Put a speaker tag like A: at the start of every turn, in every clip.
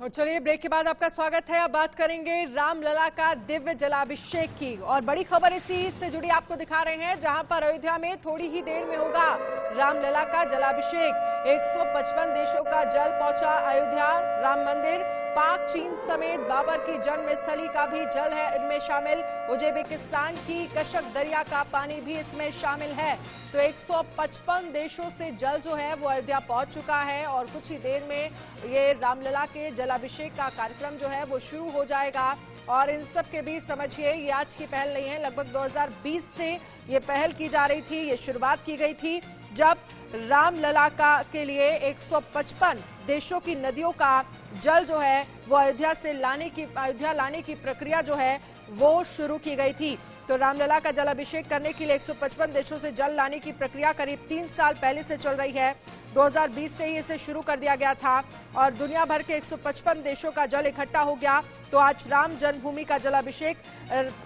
A: और चलिए ब्रेक के बाद आपका स्वागत है। अब बात करेंगे रामलला का दिव्य जलाभिषेक की और बड़ी खबर इसी से जुड़ी आपको दिखा रहे हैं, जहां पर अयोध्या में थोड़ी ही देर में होगा रामलला का जलाभिषेक। 155 देशों का जल पहुंचा अयोध्या। राम मंदिर, पाक, चीन समेत बाबर की जन्मस्थली का भी जल है इनमें शामिल। उज्बेकिस्तान की कशक दरिया का पानी भी इसमें शामिल है। तो 155 देशों से जल जो है वो अयोध्या पहुंच चुका है और कुछ ही देर में ये रामलला के जलाभिषेक का कार्यक्रम जो है वो शुरू हो जाएगा। और इन सब के बीच समझिए ये आज की पहल नहीं है, लगभग 2020 से ये पहल की जा रही थी। ये शुरुआत की गई थी जब रामलला के लिए 155 देशों की नदियों का जल जो है वो अयोध्या लाने की प्रक्रिया जो है वो शुरू की गई थी। तो रामलला का जलाभिषेक करने के लिए 155 देशों से जल लाने की प्रक्रिया करीब 3 साल पहले से चल रही है। 2020 से ही इसे शुरू कर दिया गया था और दुनिया भर के 155 देशों का जल इकट्ठा हो गया। तो आज राम जन्मभूमि का जलाभिषेक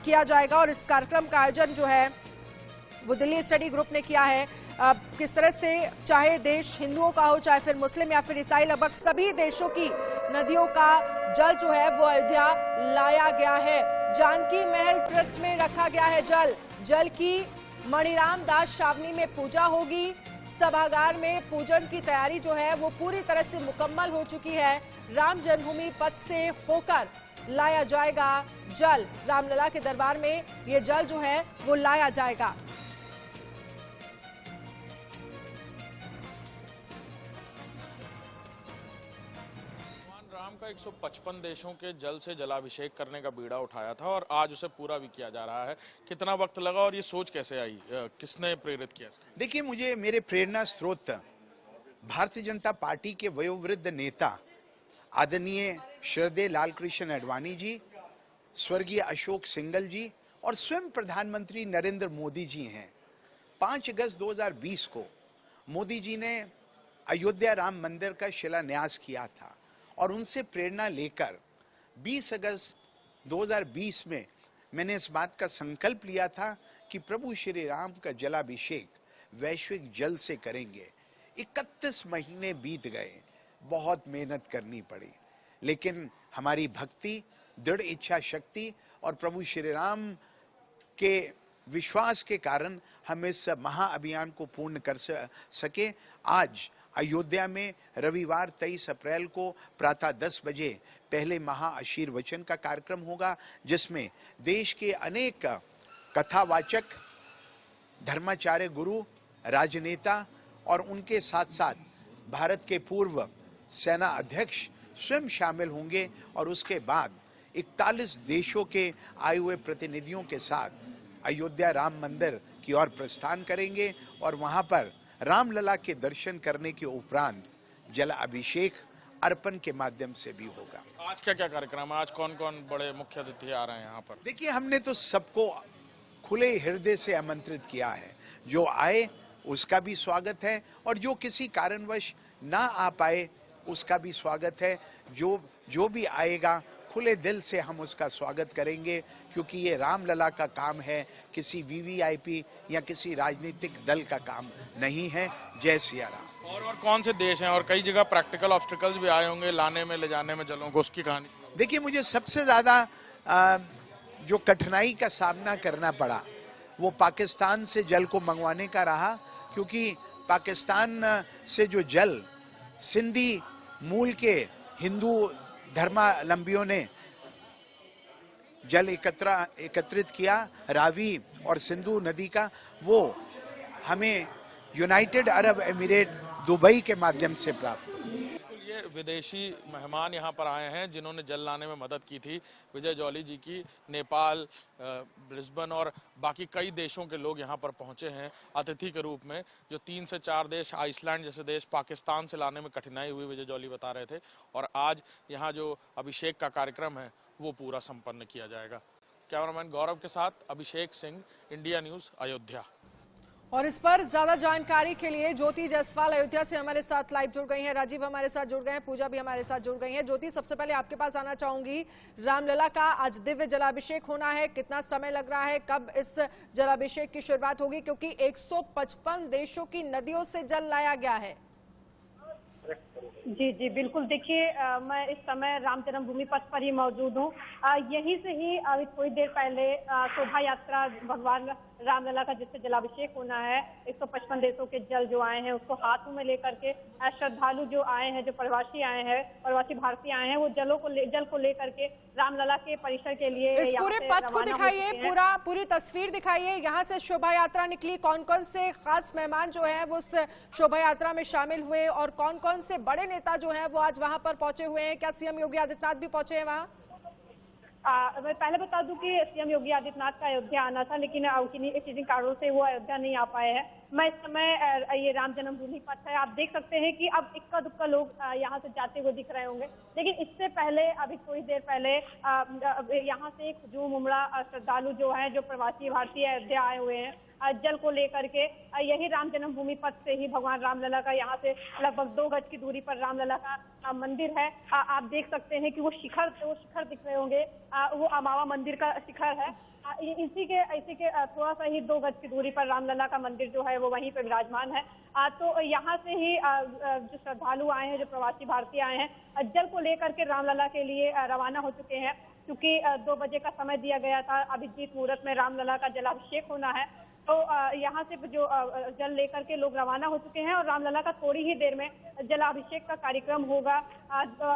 A: किया जाएगा और इस कार्यक्रम का आयोजन जो है वो दिल्ली स्टडी ग्रुप ने किया है। किस तरह से चाहे देश हिंदुओं का हो, चाहे फिर मुस्लिम या फिर ईसाई, लगभग सभी देशों की नदियों का जल जो है वो अयोध्या लाया गया है। जानकी महल ट्रस्ट में रखा गया है जल की मणिराम दास छावनी में पूजा होगी। सभागार में पूजन की तैयारी जो है वो पूरी तरह से मुकम्मल हो चुकी है। राम जन्मभूमि पथ से होकर लाया जाएगा जल। रामलला के दरबार में ये जल जो है वो लाया जाएगा।
B: राम का 155 देशों के जल से जलाभिषेक करने का बीड़ा उठाया था और आज उसे पूरा भी किया जा रहा है। कितना वक्त लगा और ये सोच कैसे आई, किसने प्रेरित किया?
C: देखिए, मुझे मेरे प्रेरणा स्रोत भारतीय जनता पार्टी के वयोवृद्ध नेता आदरणीय श्रद्धेय लालकृष्ण आडवाणी जी, स्वर्गीय अशोक सिंघल जी और स्वयं प्रधानमंत्री नरेंद्र मोदी जी हैं। 5 अगस्त 2020 को मोदी जी ने अयोध्या राम मंदिर का शिलान्यास किया था और उनसे प्रेरणा लेकर 20 अगस्त 2020 में मैंने इस बात का संकल्प लिया था कि प्रभु श्री राम का जलाभिषेक वैश्विक जल से करेंगे। 31 महीने बीत गए, बहुत मेहनत करनी पड़ी, लेकिन हमारी भक्ति, दृढ़ इच्छा शक्ति और प्रभु श्री राम के विश्वास के कारण हम इस महाअभियान को पूर्ण कर सके। आज अयोध्या में रविवार 23 अप्रैल को प्रातः 10 बजे पहले महाआशीर्वचन का कार्यक्रम होगा, जिसमें देश के अनेक कथावाचक, धर्माचार्य गुरु, राजनेता और उनके साथ साथ भारत के पूर्व सेना अध्यक्ष स्वयं शामिल होंगे और उसके बाद 41 देशों के आए हुए प्रतिनिधियों के साथ अयोध्या राम मंदिर की ओर प्रस्थान करेंगे और वहां पर रामलला के दर्शन करने के उपरांत जल अभिषेक अर्पण के माध्यम से भी होगा।
B: आज क्या क्या कार्यक्रम है? आज कौन कौन बड़े मुख्य अतिथि आ रहे हैं यहाँ पर?
C: देखिए, हमने तो सबको खुले हृदय से आमंत्रित किया है। जो आए उसका भी स्वागत है और जो किसी कारणवश ना आ पाए उसका भी स्वागत है। जो भी आएगा खुले दिल से हम उसका स्वागत करेंगे, क्योंकि ये रामलला का काम है, किसी वीवीआईपी या किसी राजनीतिक दल का काम नहीं है। जय सिया राम।
B: और कौन से देश हैं? और कई जगह प्रैक्टिकल ऑब्स्टिकल्स भी आए होंगे लाने में, ले जाने में जलों को, उसकी कहानी?
C: देखिए, मुझे सबसे ज्यादा जो कठिनाई का सामना करना पड़ा वो पाकिस्तान से जल को मंगवाने का रहा, क्योंकि पाकिस्तान से जो जल सिंधी मूल के हिंदू धर्मावलंबियों ने जल एकत्रित किया, रावी और सिंधु नदी का, वो हमें यूनाइटेड अरब एमिरेट दुबई के माध्यम से प्राप्त।
B: ये विदेशी मेहमान यहाँ पर आए हैं जिन्होंने जल लाने में मदद की थी। विजय जॉली जी की नेपाल, ब्रिस्बेन और बाकी कई देशों के लोग यहाँ पर पहुंचे हैं अतिथि के रूप में। जो 3 से 4 देश, आइसलैंड जैसे देश, पाकिस्तान से लाने में कठिनाई हुई, विजय जॉली बता रहे थे। और आज यहाँ जो अभिषेक का कार्यक्रम है वो पूरा संपन्न किया जाएगा। कैमरामैन गौरव के साथ अभिषेक सिंह, इंडिया न्यूज, अयोध्या।
A: और इस पर ज्यादा जानकारी के लिए ज्योति जायसवाल अयोध्या से हमारे साथ लाइव जुड़ गई हैं, राजीव हमारे साथ जुड़ गए हैं, पूजा भी हमारे साथ जुड़ गई हैं। ज्योति, सबसे पहले आपके पास आना चाहूंगी, रामलला का आज दिव्य जलाभिषेक होना है, कितना समय लग रहा है, कब इस जलाभिषेक की शुरुआत होगी, क्योंकि 155 देशों की नदियों से जल लाया गया है?
D: जी जी बिल्कुल। देखिए मैं इस समय राम जन्मभूमि पथ पर ही मौजूद हूँ। यहीं से ही अभी थोड़ी देर पहले शोभा यात्रा भगवान रामलला का जिससे जलाभिषेक होना है, 155 देशों के जल जो आए हैं उसको हाथों में लेकर के श्रद्धालु जो आए हैं, जो प्रवासी आए हैं, प्रवासी भारतीय आए हैं, वो जल को लेकर के रामलला के परिसर के लिए
A: इस पूरे पथ को दिखाइए, पूरी तस्वीर दिखाइए। यहाँ से शोभा यात्रा निकली, कौन कौन से खास मेहमान जो हैं वो उस शोभा यात्रा में शामिल हुए और कौन कौन से बड़े नेता जो हैं वो आज वहां पर पहुंचे हुए हैं? क्या सीएम योगी आदित्यनाथ भी पहुंचे हैं वहां?
D: मैं पहले बता दूं कि सीएम योगी आदित्यनाथ का अयोध्या आना था, लेकिन किन्हीं कारणों से वो अयोध्या नहीं आ पाए हैं। मैं इस समय ये राम जन्मभूमि पथ है, आप देख सकते हैं कि अब इक्का दुक्का लोग यहाँ से जाते हुए दिख रहे होंगे, लेकिन इससे पहले अभी थोड़ी देर पहले यहाँ से एक हुजूम उमड़ा श्रद्धालु जो है, जो प्रवासी भारतीय अयोध्या आए हुए हैं जल को लेकर के। यही राम जन्मभूमि पथ से ही भगवान रामलला का यहाँ से लगभग 2 गज की दूरी पर रामलला का मंदिर है। आप देख सकते हैं कि वो शिखर दिख रहे होंगे, वो अमावा मंदिर का शिखर है। इसी के थोड़ा सा ही 2 गज की दूरी पर रामलला का मंदिर जो है वो वहीं पे विराजमान है। तो यहाँ से ही जो श्रद्धालु आए हैं, जो प्रवासी भारतीय आए हैं, जल को लेकर के रामलला के लिए रवाना हो चुके हैं। क्योंकि 2 बजे का समय दिया गया था, अभिजीत मुहूर्त में रामलला का जलाभिषेक होना है, तो यहाँ से जो जल लेकर के लोग रवाना हो चुके हैं और रामलला का थोड़ी ही देर में जलाभिषेक का कार्यक्रम होगा।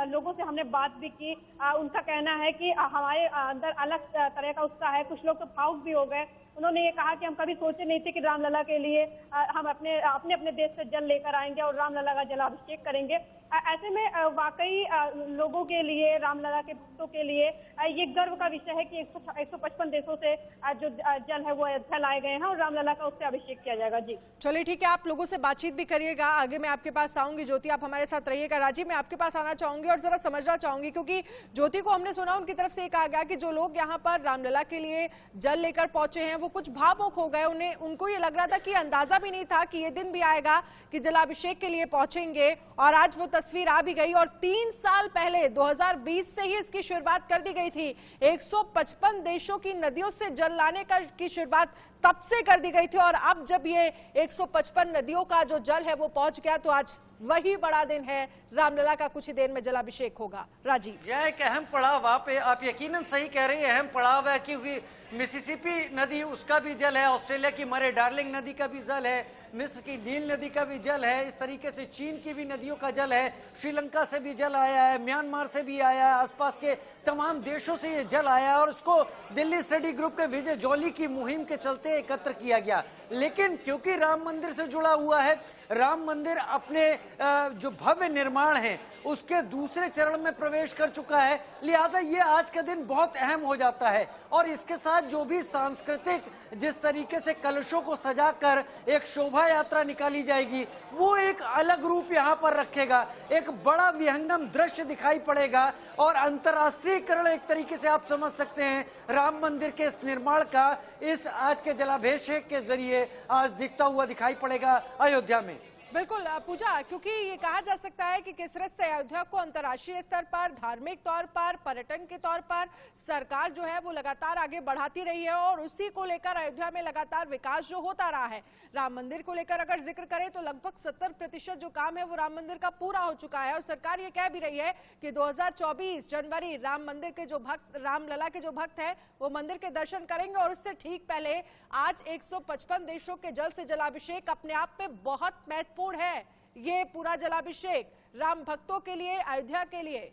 D: लोगों से हमने बात भी की, उनका कहना है कि हमारे अंदर अलग तरह का उत्साह है। कुछ लोग तो भावुक भी हो गए। उन्होंने ये कहा कि हम कभी सोचे नहीं थे कि रामलला के लिए हम अपने देश से जल लेकर आएंगे और रामलला का जलाभिषेक करेंगे। ऐसे में वाकई लोगों के लिए, रामलला के भक्तों के लिए ये गर्व का विषय है कि 155 देशों से जो जल है वो अयोध्या लाए गए हैं और रामलला का उससे अभिषेक किया जाएगा। जी
A: चलिए ठीक है, आप लोगों से बातचीत भी करिएगा, आगे मैं आपके पास आऊंगी। ज्योति आप हमारे साथ रहिएगा। राजीव मैं आपके पास आना चाहूंगी और जरा समझना चाहूंगी, क्योंकि ज्योति को हमने सुना उनकी तरफ से ये कहा गया कि जो लोग यहाँ पर रामलला के लिए जल लेकर पहुंचे हैं वो कुछ भावुक हो गए। उनको ये लग रहा था कि अंदाजा भी नहीं था कि ये दिन भी आएगा कि जलाभिषेक के लिए पहुंचेंगे, और आज वो तस्वीर आ भी गई। और 3 साल पहले 2020 से ही इसकी शुरुआत कर दी गई थी। 155 देशों की नदियों से जल लाने की शुरुआत तब से कर दी गई थी, और अब जब ये 155 नदियों का जो जल है वो पहुंच गया, तो आज वही बड़ा दिन है। रामलला का कुछ ही देर में जलाभिषेक होगा। राजीव,
E: यह एक अहम पड़ाव आप यकीनन सही कह रहे हैं, अहम पड़ाव है, क्योंकि मिसिसिपी नदी उसका भी जल है, ऑस्ट्रेलिया की मरे डार्लिंग नदी का भी जल है, मिस्र की नील नदी का भी जल है, इस तरीके से चीन की भी नदियों का जल है, श्रीलंका से भी जल आया है, म्यांमार से भी आया है, आसपास के तमाम देशों से ये जल आया है और उसको दिल्ली स्टडी ग्रुप के विजय जॉली की मुहिम के चलते एकत्र किया गया। लेकिन क्योंकि राम मंदिर से जुड़ा हुआ है, राम मंदिर अपने जो भव्य निर्माण है उसके दूसरे चरण में प्रवेश कर चुका है, लिहाजा ये आज का दिन बहुत अहम हो जाता है। और इसके साथ जो भी सांस्कृतिक जिस तरीके से कलशों को सजाकर एक शोभा यात्रा निकाली जाएगी, वो एक अलग रूप यहाँ पर रखेगा, एक बड़ा विहंगम दृश्य दिखाई पड़ेगा और अंतर्राष्ट्रीयकरण एक तरीके से आप समझ सकते हैं राम मंदिर के इस निर्माण का इस आज के जलाभिषेक के जरिए आज दिखता हुआ दिखाई पड़ेगा अयोध्या में।
A: बिल्कुल पूजा, क्योंकि ये कहा जा सकता है कि किस से अयोध्या को अंतर्राष्ट्रीय स्तर पर, धार्मिक तौर पर, पर्यटन के तौर पर सरकार जो है वो लगातार आगे बढ़ाती रही है, और उसी को लेकर अयोध्या में लगातार विकास जो होता रहा है। राम मंदिर को लेकर अगर जिक्र करें तो लगभग 70% जो काम है वो राम मंदिर का पूरा हो चुका है, और सरकार ये कह भी रही है कि 2024 जनवरी राम मंदिर के जो भक्त, रामलला के जो भक्त हैं वो मंदिर के दर्शन करेंगे। और उससे ठीक पहले आज 155 देशों के जल से जलाभिषेक अपने आप में बहुत महत्वपूर्ण है। ये पूरा जलाभिषेक राम भक्तों के लिए, अयोध्या के लिए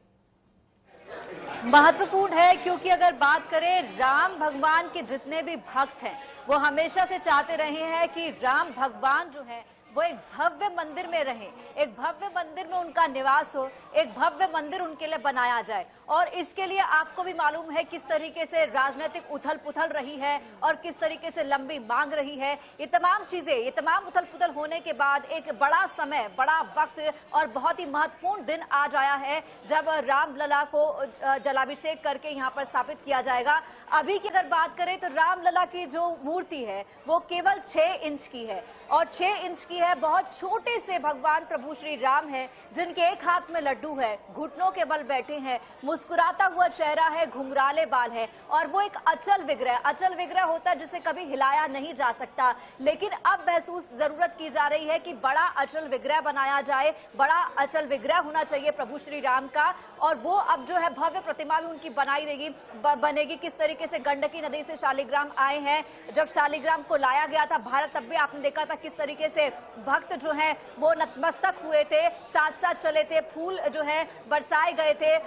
F: महत्वपूर्ण है, क्योंकि अगर बात करें राम भगवान के जितने भी भक्त हैं वो हमेशा से चाहते रहे हैं कि राम भगवान जो है वो एक भव्य मंदिर में रहे, एक भव्य मंदिर में उनका निवास हो, एक भव्य मंदिर उनके लिए बनाया जाए। और इसके लिए आपको भी मालूम है किस तरीके से राजनीतिक उथल पुथल रही है और किस तरीके से लंबी मांग रही है। ये तमाम चीजें, ये तमाम उथल पुथल होने के बाद एक बड़ा समय, बड़ा वक्त और बहुत ही महत्वपूर्ण दिन आज आया है जब रामलला को जलाभिषेक करके यहाँ पर स्थापित किया जाएगा। अभी की अगर बात करें तो रामलला की जो मूर्ति है वो केवल 6 इंच की है, और 6 इंच की है हैं बहुत छोटे से भगवान प्रभु श्री राम हैं, जिनके एक हाथ में लड्डू है, घुटनों के बल बैठे हैं, मुस्कुराता हुआ चेहरा है, घुंघराले बाल है और वो एक अचल विग्रह होता है जिसे कभी हिलाया नहीं जा सकता। लेकिन अब महसूस जरूरत की जा रही है कि बड़ा अचल विग्रह बनाया जाए, बड़ा अचल विग्रह होना चाहिए प्रभु श्री राम का, और वो अब जो है भव्य प्रतिमा भी उनकी बनेगी। किस तरीके से गंडकी नदी से शालिग्राम आए हैं, जब शालिग्राम को लाया गया था भारत, तब भी आपने देखा था किस तरीके से भक्त जो हैं वो नतमस्तक हुए थे, साथ साथ चले थे, फूल जो है बरसाए गए थे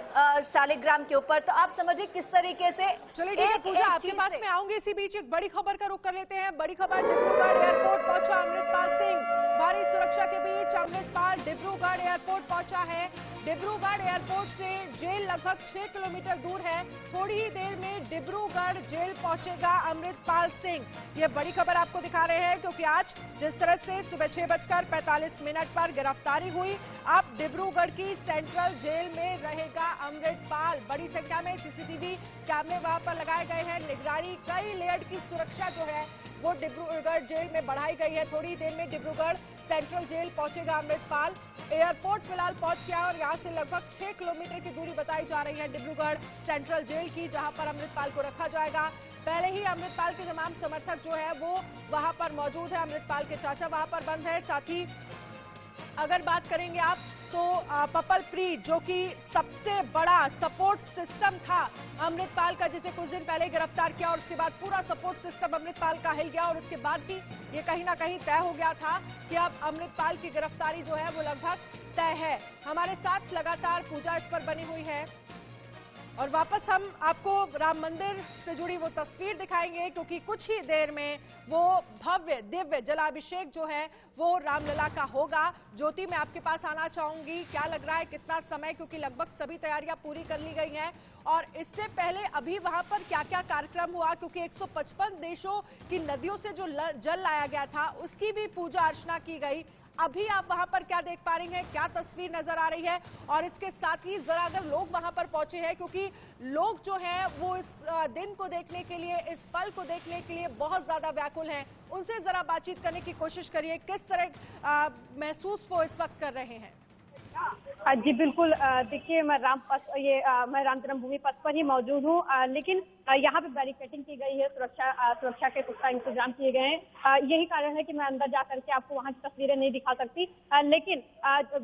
F: शालिग्राम के ऊपर। तो आप समझिए किस तरीके से।
A: चलिए ठीक है पूजा, आपके पास में आऊंगी। इसी बीच एक बड़ी खबर का रुख कर लेते हैं। बड़ी खबर, डिब्रूगढ़ एयरपोर्ट पहुंचा अमृतपाल सिंह। भारी सुरक्षा के बीच अमृतपाल डिब्रूगढ़ एयरपोर्ट पहुंचा है। डिब्रूगढ़ एयरपोर्ट से जेल लगभग 6 किलोमीटर दूर है। थोड़ी ही देर में डिब्रूगढ़ जेल पहुंचेगा अमृतपाल सिंह। ये बड़ी खबर आपको दिखा रहे हैं क्योंकि आज जिस तरह से सुबह 6:45 पर गिरफ्तारी हुई, अब डिब्रूगढ़ की सेंट्रल जेल में रहेगा अमृतपाल। बड़ी संख्या में सीसीटीवी कैमरे वहां पर लगाए गए हैं। निगरानी, कई लेयर की सुरक्षा जो है वो डिब्रूगढ़ जेल में बढ़ाई गई है। थोड़ी देर में डिब्रूगढ़ सेंट्रल जेल पहुंचेगा अमृतपाल। एयरपोर्ट फिलहाल पहुंच गया और यहां से लगभग 6 किलोमीटर की दूरी बताई जा रही है डिब्रूगढ़ सेंट्रल जेल की, जहां पर अमृतपाल को रखा जाएगा। पहले ही अमृतपाल के तमाम समर्थक जो है वो वहां पर मौजूद है। अमृतपाल के चाचा वहां पर बंद है। साथ ही अगर बात करेंगे आप तो पपल प्रीत, जो कि सबसे बड़ा सपोर्ट सिस्टम था अमृतपाल का, जिसे कुछ दिन पहले गिरफ्तार किया और उसके बाद पूरा सपोर्ट सिस्टम अमृतपाल का हिल गया और उसके बाद ही ये कहीं ना कहीं तय हो गया था कि अब अमृतपाल की गिरफ्तारी जो है वो लगभग तय है। हमारे साथ लगातार पूजा इस पर बनी हुई है और वापस हम आपको राम मंदिर से जुड़ी वो तस्वीर दिखाएंगे क्योंकि कुछ ही देर में वो भव्य दिव्य जलाभिषेक जो है वो रामलला का होगा। ज्योति, मैं आपके पास आना चाहूंगी, क्या लग रहा है कितना समय, क्योंकि लगभग सभी तैयारियां पूरी कर ली गई हैं और इससे पहले अभी वहां पर क्या क्या कार्यक्रम हुआ, क्योंकि 155 देशों की नदियों से जो जल लाया गया था उसकी भी पूजा अर्चना की गई। अभी आप वहां पर क्या देख पा रही हैं, क्या तस्वीर नजर आ रही है? और इसके साथ ही जरा अगर लोग वहां पर पहुंचे हैं, क्योंकि लोग जो हैं वो इस दिन को देखने के लिए, इस पल को देखने के लिए बहुत ज्यादा व्याकुल हैं, उनसे जरा बातचीत करने की कोशिश करिए। किस तरह महसूस वो इस वक्त कर रहे हैं?
D: जी बिल्कुल, देखिए मैं मैं राम जन्मभूमि पथ पर ही मौजूद हूँ, लेकिन यहाँ पे बैरिकेडिंग की गई है, सुरक्षा के पुख्ता इंतजाम किए गए हैं। यही कारण है कि मैं अंदर जा करके आपको वहाँ की तस्वीरें नहीं दिखा सकती, लेकिन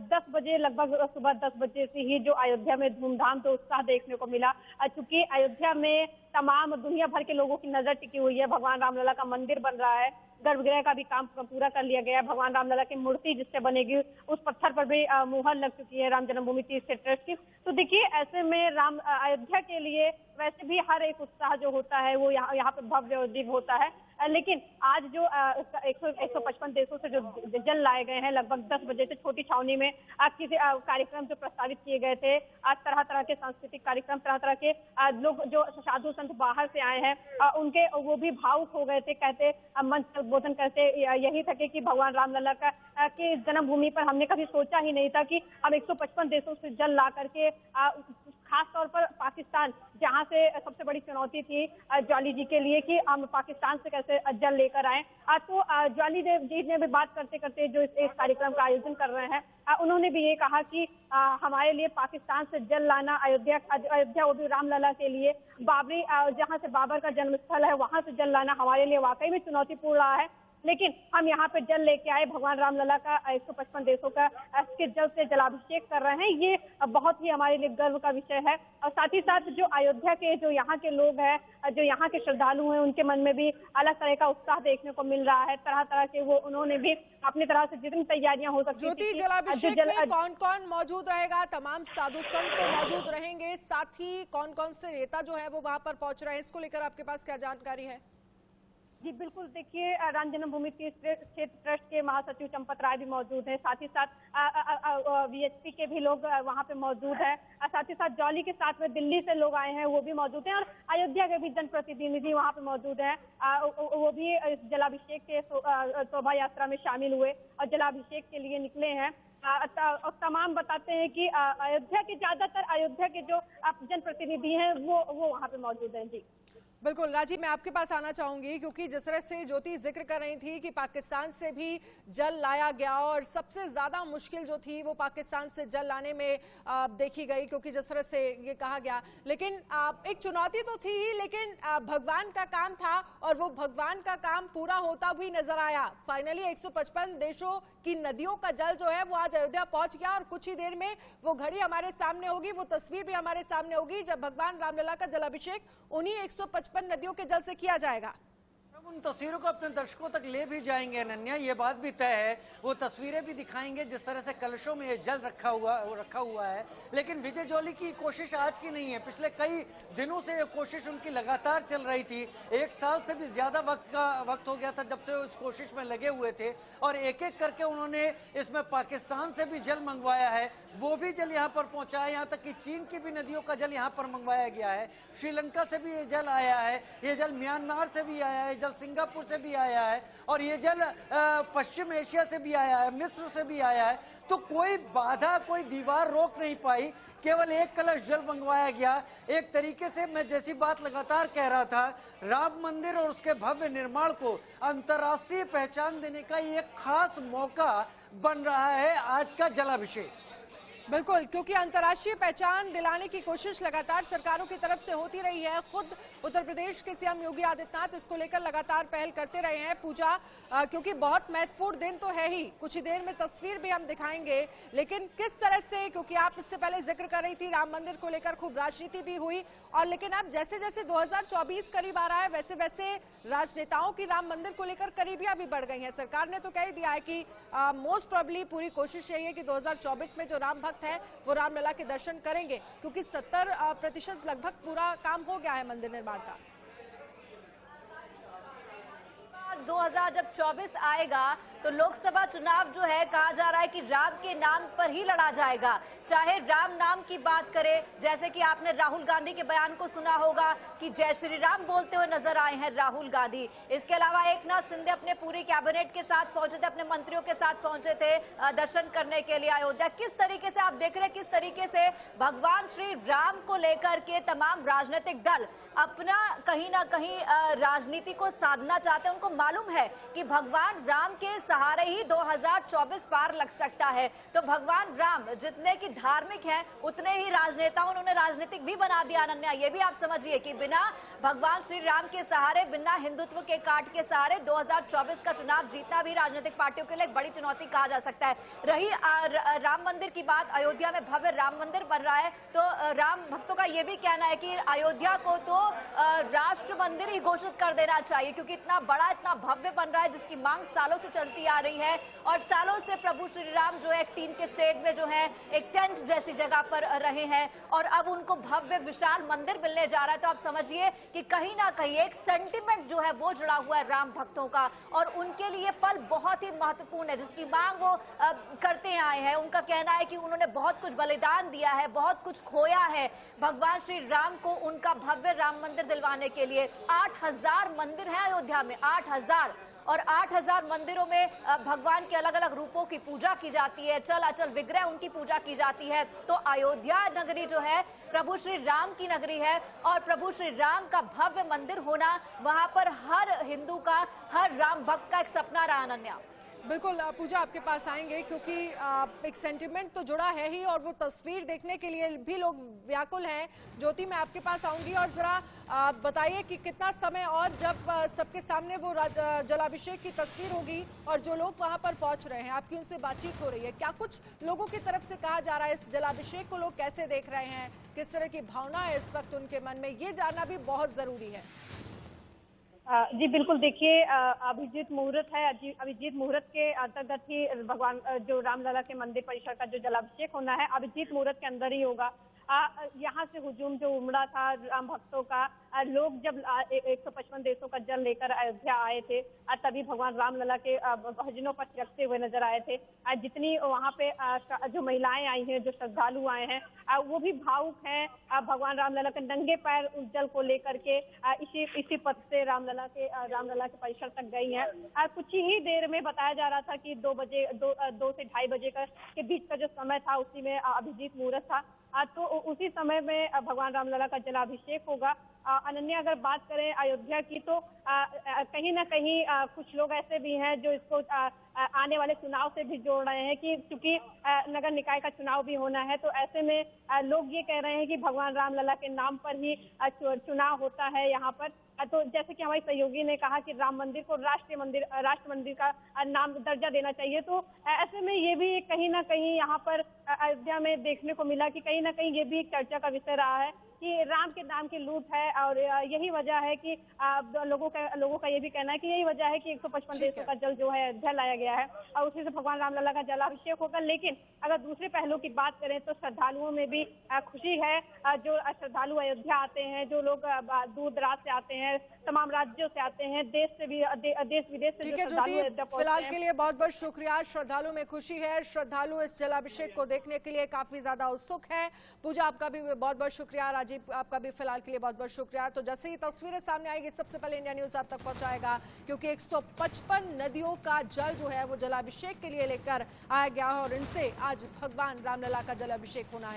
D: 10 बजे लगभग, सुबह 10 बजे से ही जो अयोध्या में धूमधाम तो उत्साह देखने को मिला, चूंकि अयोध्या में तमाम दुनिया भर के लोगों की नजर टिकी हुई है। भगवान रामलला का मंदिर बन रहा है, गर्भगृह का भी काम पूरा कर लिया गया है। भगवान रामलला की मूर्ति जिससे बनेगी उस पत्थर पर भी मुहर लग चुकी है राम जन्मभूमि तीर्थ ट्रस्ट की। तो देखिए, ऐसे में अयोध्या के लिए वैसे भी हर एक उत्साह जो होता है वो यहाँ पे भव्य और दिव्य होता है, लेकिन आज जो 155 देशों से जो जल लाए गए हैं, लगभग 10 बजे से छोटी छावनी में किसी कार्यक्रम जो प्रस्तावित किए गए थे, आज तरह तरह के सांस्कृतिक कार्यक्रम, तरह तरह के लोग जो साधु संत बाहर से आए हैं उनके वो भी भावुक हो गए थे। कहते मंच पर उद्बोधन करते यही था कि भगवान रामलला की जन्मभूमि पर हमने कभी सोचा ही नहीं था कि हम 155 देशों से जल ला करके, खास तौर पर पाकिस्तान, जहां से सबसे बड़ी चुनौती थी ज्वाली जी के लिए कि हम पाकिस्तान से कैसे जल लेकर आए। तो ज्वाली जी ने भी बात करते करते जो इस कार्यक्रम का आयोजन कर रहे हैं, उन्होंने भी ये कहा कि हमारे लिए पाकिस्तान से जल लाना, अयोध्या वो भी रामलला के लिए, बाबरी जहां से बाबर का जन्मस्थल है वहां से जल लाना हमारे लिए वाकई में चुनौतीपूर्ण रहा है, लेकिन हम यहाँ पे जल लेके आए। भगवान रामलला का 155 देशों का के जल से जलाभिषेक कर रहे हैं, ये बहुत ही हमारे लिए गर्व का विषय है। और साथ ही साथ जो अयोध्या के, जो यहाँ के लोग हैं, जो यहाँ के श्रद्धालु हैं, उनके मन में भी अलग तरह का उत्साह देखने को मिल रहा है। तरह तरह के वो उन्होंने भी अपनी तरह से जितनी तैयारियां हो सकती
A: ज्योति, जलाभिषेक में कौन कौन मौजूद रहेगा? तमाम साधु संत तो मौजूद रहेंगे, साथ ही कौन कौन से नेता जो है वो वहां पर पहुंच रहे हैं, इसको लेकर आपके पास क्या जानकारी है?
D: जी बिल्कुल, देखिए राम जन्मभूमि तीर्थ क्षेत्र ट्रस्ट के महासचिव चंपत राय भी मौजूद हैं, साथ ही साथ वीएचपी के भी लोग वहां पे मौजूद हैं, साथ ही साथ जॉली के साथ में दिल्ली से लोग आए हैं वो भी मौजूद हैं, और अयोध्या के भी जनप्रतिनिधि वहां पे मौजूद हैं। वो भी इस जलाभिषेक के शोभा यात्रा में शामिल हुए और जलाभिषेक के लिए निकले हैं। और तमाम बताते हैं कि ज्यादातर अयोध्या के जो जनप्रतिनिधि हैं वो वहाँ पे मौजूद हैं। जी
A: बिल्कुल राजीव, मैं आपके पास आना चाहूंगी क्योंकि जिस तरह से ज्योति जिक्र कर रही थी कि पाकिस्तान से भी जल लाया गया और सबसे ज्यादा मुश्किल जो थी वो पाकिस्तान से जल लाने में देखी गई, क्योंकि जिस तरह से ये कहा गया, लेकिन एक चुनौती तो थी ही, लेकिन भगवान का काम था और वो भगवान का काम पूरा होता भी नजर आया। फाइनली 155 देशों की नदियों का जल जो है वो आज अयोध्या पहुंच गया और कुछ ही देर में वो घड़ी हमारे सामने होगी, वो तस्वीर भी हमारे सामने होगी जब भगवान रामलला का जलाभिषेक उन्हीं 155 नदियों के जल से किया जाएगा।
E: उन तस्वीरों को अपने दर्शकों तक ले भी जाएंगे अनन्या, ये बात भी तय है, वो तस्वीरें भी दिखाएंगे जिस तरह से कलशों में ये जल रखा हुआ है। लेकिन विजय जॉली की कोशिश आज की नहीं है, पिछले कई दिनों से ये कोशिश उनकी लगातार चल रही थी। 1 साल से भी ज्यादा वक्त हो गया था जब से वो इस कोशिश में लगे हुए थे और एक एक करके उन्होंने इसमें पाकिस्तान से भी जल मंगवाया है, वो भी जल यहाँ पर पहुंचा है, यहाँ तक कि चीन की भी नदियों का जल यहाँ पर मंगवाया गया है, श्रीलंका से भी ये जल आया है, ये जल म्यांमार से भी आया है, जल सिंगापुर से भी आया है और ये जल पश्चिम एशिया से भी आया है, मिस्र से भी आया है। तो कोई बाधा, कोई दीवार रोक नहीं पाई, केवल एक कलश जल मंगवाया गया। एक तरीके से मैं जैसी बात लगातार कह रहा था, राम मंदिर और उसके भव्य निर्माण को अंतर्राष्ट्रीय पहचान देने का ये एक खास मौका बन रहा है आज का जलाभिषेक।
A: बिल्कुल, क्योंकि अंतर्राष्ट्रीय पहचान दिलाने की कोशिश लगातार सरकारों की तरफ से होती रही है। खुद उत्तर प्रदेश के सीएम योगी आदित्यनाथ इसको लेकर लगातार पहल करते रहे हैं। पूजा, क्योंकि बहुत महत्वपूर्ण दिन तो है ही, कुछ ही देर में तस्वीर भी हम दिखाएंगे, लेकिन किस तरह से, क्योंकि आप इससे पहले जिक्र कर रही थी राम मंदिर को लेकर खूब राजनीति भी हुई और लेकिन अब जैसे जैसे 2024 करीब आ रहा है वैसे वैसे राजनेताओं की राम मंदिर को लेकर करीबियां भी बढ़ गई हैं। सरकार ने तो कह दिया है कि मोस्ट प्रोबेबली पूरी कोशिश यही है कि 2024 में जो राम भक्त है वो रामलला के दर्शन करेंगे, क्योंकि 70% लगभग पूरा काम हो गया है मंदिर निर्माण का।
F: 2024 आएगा तो लोकसभा चुनाव जो है कहा जा रहा है कि राम के नाम पर ही लड़ा जाएगा। चाहे राम नाम की बात करें, जैसे कि आपने राहुल गांधी के बयान को सुना होगा कि जय श्री राम बोलते हुए नजर आए हैं राहुल गांधी। इसके अलावा एकनाथ शिंदे अपने पूरी कैबिनेट के साथ पहुंचे थे, अपने मंत्रियों के साथ पहुंचे थे दर्शन करने के लिए अयोध्या। किस तरीके से आप देख रहे हैं, किस तरीके से भगवान श्री राम को लेकर के तमाम राजनीतिक दल अपना कहीं ना कहीं राजनीति को साधना चाहते हैं। उनको मालूम है कि भगवान राम के सहारे ही 2024 पार लग सकता है। तो भगवान राम जितने की धार्मिक हैं उतने ही राजनेताओं उन्होंने राजनीतिक भी बना दिया। अनन्या, ये भी आप समझिए कि बिना भगवान श्री राम के सहारे, बिना हिंदुत्व के काट के सहारे 2024 का चुनाव जीतना भी राजनीतिक पार्टियों के लिए एक बड़ी चुनौती कहा जा सकता है। रही राम मंदिर की बात, अयोध्या में भव्य राम मंदिर बन रहा है, तो राम भक्तों का यह भी कहना है कि अयोध्या को तो राष्ट्र मंदिर ही घोषित कर देना चाहिए, क्योंकि इतना बड़ा, इतना भव्य बन रहा है जिसकी मांग सालों से चलती आ रही है और सालों से प्रभु श्री राम जो है एक टीन के शेड में जो है एक टेंट जैसी जगह पर रहे हैं और अब उनको भव्य विशाल मंदिर मिलने जा रहा है। तो आप समझिए कि कहीं ना कहीं एक सेंटिमेंट जो है वो जुड़ा हुआ है राम भक्तों का और उनके लिए पल बहुत ही महत्वपूर्ण है, जिसकी मांग वो करते आए हैं। उनका कहना है कि उन्होंने बहुत कुछ बलिदान दिया है, बहुत कुछ खोया है भगवान श्री राम को उनका भव्य राम मंदिर दिलवाने के लिए। 8000 मंदिर हैं अयोध्या में, 8000, और 8000 मंदिरों में भगवान के अलग अलग रूपों की पूजा की जाती है, चल अचल विग्रह उनकी पूजा की जाती है। तो अयोध्या नगरी जो है प्रभु श्री राम की नगरी है और प्रभु श्री राम का भव्य मंदिर होना वहां पर हर हिंदू का, हर राम भक्त का एक सपना रहा। अनन्या,
A: बिल्कुल पूजा, आपके पास आएंगे क्योंकि एक सेंटिमेंट तो जुड़ा है ही और वो तस्वीर देखने के लिए भी लोग व्याकुल हैं। ज्योति, मैं आपके पास आऊंगी और जरा बताइए कि कितना समय और जब सबके सामने वो जलाभिषेक की तस्वीर होगी और जो लोग वहां पर पहुंच रहे हैं, आपकी उनसे बातचीत हो रही है, क्या कुछ लोगों की तरफ से कहा जा रहा है? इस जलाभिषेक को लोग कैसे देख रहे हैं, किस तरह की भावना है इस वक्त उनके मन में, ये जानना भी बहुत जरूरी है।
D: जी बिल्कुल, देखिए अभिजीत मुहूर्त है। अभिजीत मुहूर्त के अंतर्गत ही भगवान जो रामलला के मंदिर परिसर का जो जलाभिषेक होना है अभिजीत मुहूर्त के अंदर ही होगा। यहाँ से हुजूम जो उमड़ा था राम भक्तों का, लोग जब 155 देशों का जल लेकर अयोध्या आए थे तभी भगवान रामलला के भजनों पर थिरकते हुए नजर आए थे। जितनी वहाँ पे जो महिलाएं आई हैं, जो श्रद्धालु आए हैं, वो भी भावुक हैं। भगवान रामलला के नंगे पैर उस जल को लेकर के इसी पथ से रामलला के परिसर तक गई हैं। कुछ ही देर में बताया जा रहा था कि 2 से ढाई बजे के बीच का जो समय था उसी में अभिजीत मुहूर्त था। तो उसी समय में भगवान रामलला का जलाभिषेक होगा। अनन्या, अगर बात करें अयोध्या की तो कहीं ना कहीं कुछ लोग ऐसे भी हैं जो इसको आने वाले चुनाव से भी जोड़ रहे हैं कि क्योंकि नगर निकाय का चुनाव भी होना है, तो ऐसे में लोग ये कह रहे हैं कि भगवान रामलला के नाम पर ही चुनाव होता है यहाँ पर। तो जैसे कि हमारे सहयोगी ने कहा कि राम मंदिर को राष्ट्र मंदिर का नाम दर्जा देना चाहिए, तो ऐसे में ये भी कहीं ना कहीं यहाँ पर अयोध्या में देखने को मिला कि कहीं ना कहीं ये भी एक चर्चा का विषय रहा है कि राम के नाम की लूट है। और यही वजह है कि लोगों का ये भी कहना है कि यही वजह है कि 155 देशों का जल जो है अयोध्या लाया गया है और उसी से भगवान रामलला का जलाभिषेक होगा। लेकिन अगर दूसरे पहलू की बात करें तो श्रद्धालुओं में भी खुशी है। जो श्रद्धालु अयोध्या आते हैं, जो लोग दूर दराज से आते हैं, तमाम राज्यों से आते हैं, देश विदेश से जो श्रद्धालु अयोध्या पहुंचते हैं।
A: फिलहाल के लिए बहुत बहुत शुक्रिया। श्रद्धालु में खुशी है, श्रद्धालु इस जलाभिषेक को देखने के लिए काफी ज्यादा उत्सुक है। पूजा, आपका भी बहुत बहुत शुक्रिया। राजीव, आपका भी फिलहाल के लिए बहुत बहुत शुक्रिया। तो जैसे ही तस्वीरें सामने आएगी सबसे पहले इंडिया न्यूज आप तक पहुंचाएगा, क्योंकि 155 नदियों का जल जो है वो जलाभिषेक के लिए लेकर आया गया है और इनसे आज भगवान रामलला का जलाभिषेक होना है।